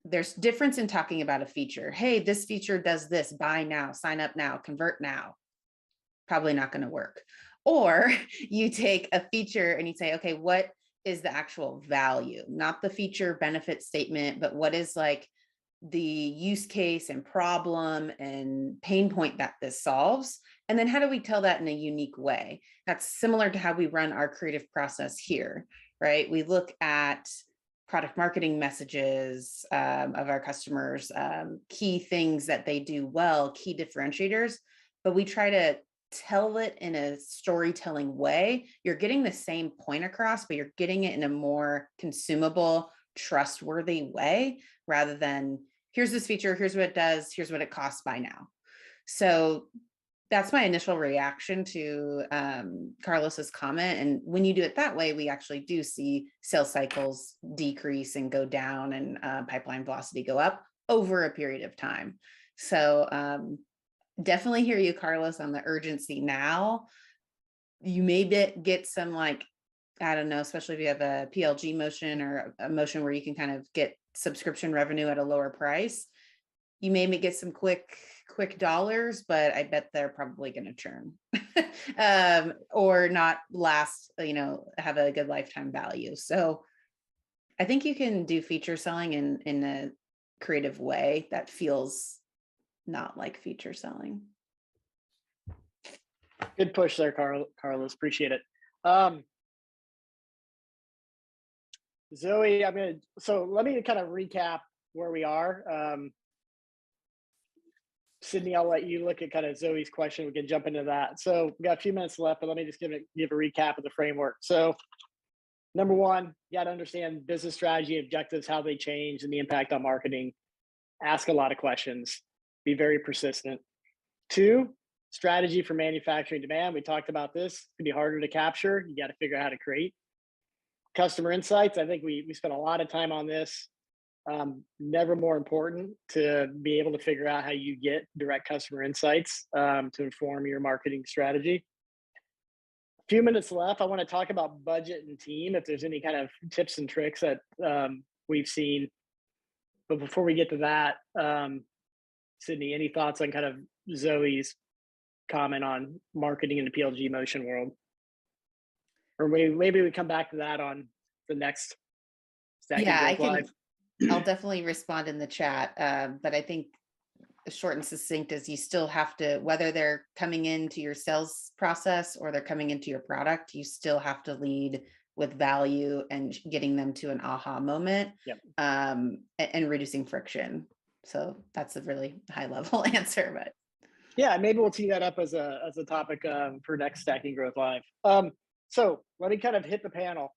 there's difference in talking about a feature. Hey, this feature does this, buy now, sign up now, convert now. Probably not going to work. Or you take a feature and you say, okay, what is the actual value? Not the feature benefit statement, but what is like the use case and problem and pain point that this solves? And then how do we tell that in a unique way? That's similar to how we run our creative process here, right? We look at product marketing messages of our customers, key things that they do well, key differentiators, but we try to tell it in a storytelling way. You're getting the same point across, but you're getting it in a more consumable, trustworthy way, rather than here's this feature, here's what it does, here's what it costs, buy now. So that's my initial reaction to Carlos's comment. And when you do it that way, we actually do see sales cycles decrease and go down and pipeline velocity go up over a period of time. So definitely hear you, Carlos, on the urgency now. You may get some, like, I don't know, especially if you have a PLG motion or a motion where you can kind of get subscription revenue at a lower price. You may get some quick dollars, but I bet they're probably going to churn or not last, you know, have a good lifetime value. So I think you can do feature selling in a creative way that feels not like feature selling. Good push there, Carlos. Appreciate it. Zoe, so let me kind of recap where we are. Sydney, I'll let you look at kind of Zoe's question. We can jump into that. So we've got a few minutes left, but let me just give a recap of the framework. So number one, you got to understand business strategy, objectives, how they change, and the impact on marketing. Ask a lot of questions. Be very persistent. Two, strategy for manufacturing demand. We talked about this. It can be harder to capture. You got to figure out how to create. Customer insights. I think we spent a lot of time on this. Never more important to be able to figure out how you get direct customer insights to inform your marketing strategy. A few minutes left. I want to talk about budget and team, if there's any kind of tips and tricks that we've seen. But before we get to that, Sydney, any thoughts on kind of Zoe's comment on marketing in the PLG motion world? Or maybe we come back to that on the next Stacking Growth Live. I'll definitely respond in the chat, but I think short and succinct is you still have to, whether they're coming into your sales process or they're coming into your product, you still have to lead with value and getting them to an aha moment. Yep. And reducing friction. So that's a really high level answer, but yeah, maybe we'll tee that up as a topic for next Stacking Growth Live. So let me kind of hit the panel.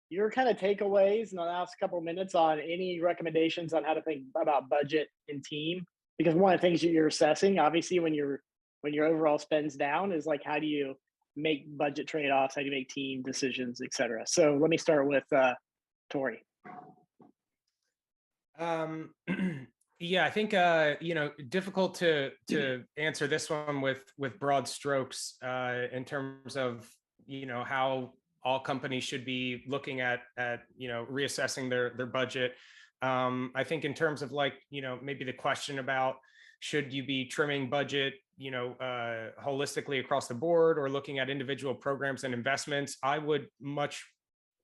Your kind of takeaways in the last couple of minutes on any recommendations on how to think about budget and team, because one of the things you're assessing, obviously, when your overall spend's down, is like, how do you make budget trade-offs? How do you make team decisions, et cetera? So let me start with Tory. Yeah, I think difficult to answer this one with broad strokes in terms of how all companies should be looking at reassessing their budget. I think in terms of maybe the question about should you be trimming budget holistically across the board or looking at individual programs and investments, I would much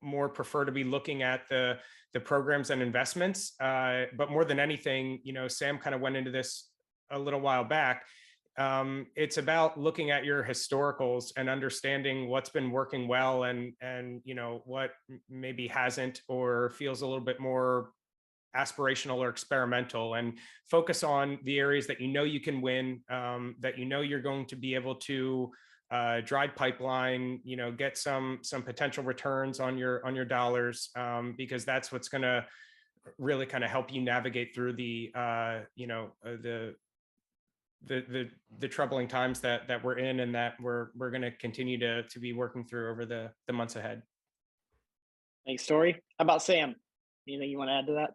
more prefer to be looking at the programs and investments. But more than anything, Sam kind of went into this a little while back. It's about looking at your historicals and understanding what's been working well and what maybe hasn't or feels a little bit more aspirational or experimental, and focus on the areas that you can win, that you're going to be able to drive pipeline, get some potential returns on your dollars, because that's what's going to really kind of help you navigate through the troubling times that we're in and that we're going to continue to be working through over the months ahead. Thanks, Tory. How about Sam? Anything you want to add to that?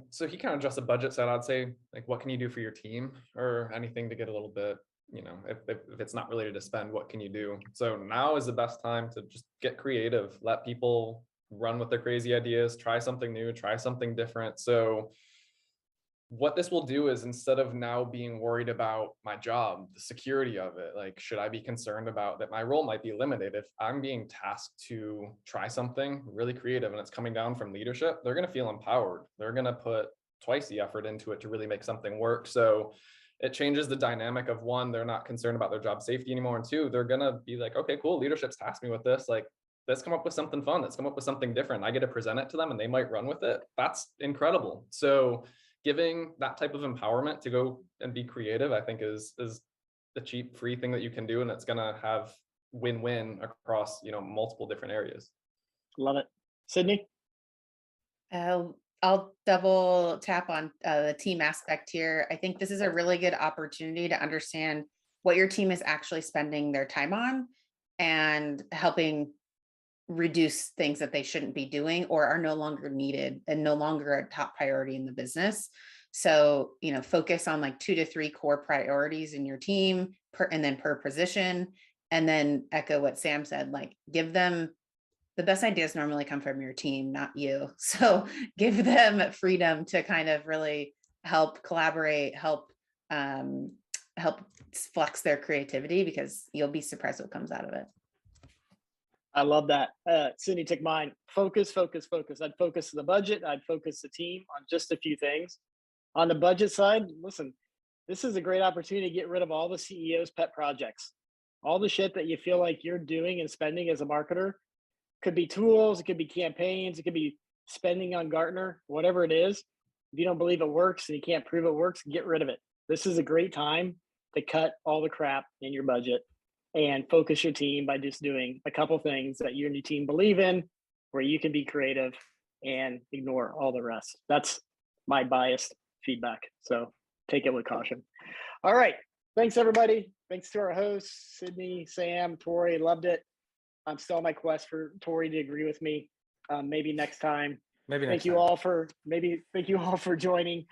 So he kind of addressed the budget side. I'd say, what can you do for your team, or anything to get a little bit, if it's not related to spend, what can you do? So now is the best time to just get creative, let people run with their crazy ideas, try something new, try something different. So what this will do is, instead of now being worried about my job, the security of it, should I be concerned about that my role might be limited? If I'm being tasked to try something really creative and it's coming down from leadership, they're going to feel empowered. They're going to put twice the effort into it to really make something work. So it changes the dynamic of, one, they're not concerned about their job safety anymore. And two, they're going to be like, okay, cool, leadership's tasked me with this. Let's come up with something fun. Let's come up with something different. I get to present it to them and they might run with it. That's incredible. So giving that type of empowerment to go and be creative, I think is the cheap, free thing that you can do. And it's going to have win-win across, multiple different areas. Love it. Sydney? I'll double tap on the team aspect here. I think this is a really good opportunity to understand what your team is actually spending their time on and helping reduce things that they shouldn't be doing or are no longer needed and no longer a top priority in the business. So, focus on 2 to 3 core priorities in your team and then per position, and then echo what Sam said, give them the best ideas normally come from your team, not you. So give them freedom to kind of really help collaborate, help flex their creativity, because you'll be surprised what comes out of it. I love that. Sydney took mine. Focus, focus, focus. I'd focus the budget. I'd focus the team on just a few things. On the budget side, listen, this is a great opportunity to get rid of all the CEO's pet projects. All the shit that you feel like you're doing and spending as a marketer. Could be tools, it could be campaigns, it could be spending on Gartner, whatever it is. If you don't believe it works and you can't prove it works, get rid of it. This is a great time to cut all the crap in your budget and focus your team by just doing a couple things that you and your team believe in, where you can be creative and ignore all the rest. That's my biased feedback. So take it with caution. All right. Thanks, everybody. Thanks to our hosts, Sydney, Sam, Tory. Loved it. I'm still on my quest for Tory to agree with me. Maybe next time. Maybe next Thank you all for joining.